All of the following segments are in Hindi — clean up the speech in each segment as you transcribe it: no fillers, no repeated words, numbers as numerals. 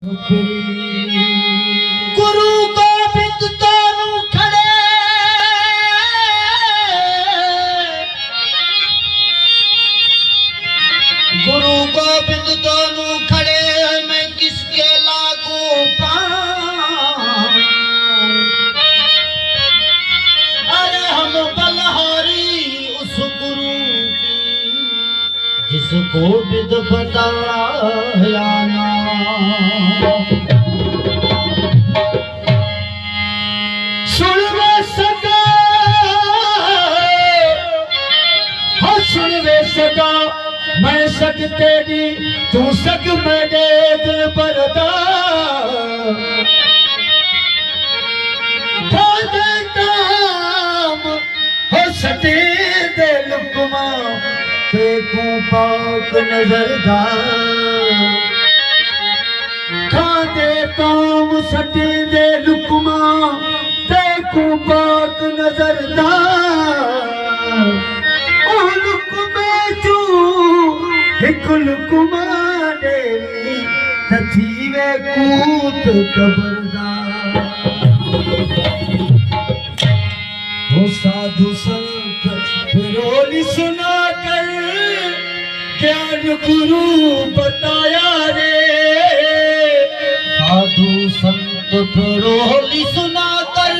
गुरु गोबिंद दोनों खड़े, गुरु गोबिंद दोनों खड़े, मैं किसके लागू पाऊं? अरे हम बलहारी उस गुरु की, जिसको विद बताया ना। सका मैं सक तेरी तू सक मेरे दिल परदा हो सके दे लुकमा देखू पाक नजरदा खादे काम सके दे लुकमा देखू पाक नजरदा लुकमा देवी थीवे कूत खबरदार हो साधु संत रोली सुना कर ज्ञान गुरु बताया रे। साधु संत रोली सुना कर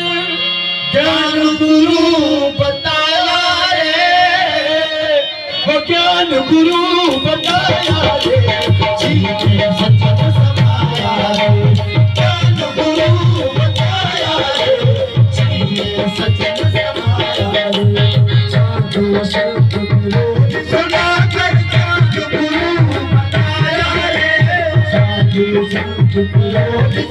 ज्ञान गुरु बताया रे, वो ज्ञान गुरु बताया रे, जीने सचन समाया रे, ज्ञान गुरु बताया रे, जीने सचन समाया रे। साधु संत रोली सुना कर ज्ञान गुरु बताया रे, साधु संत रोली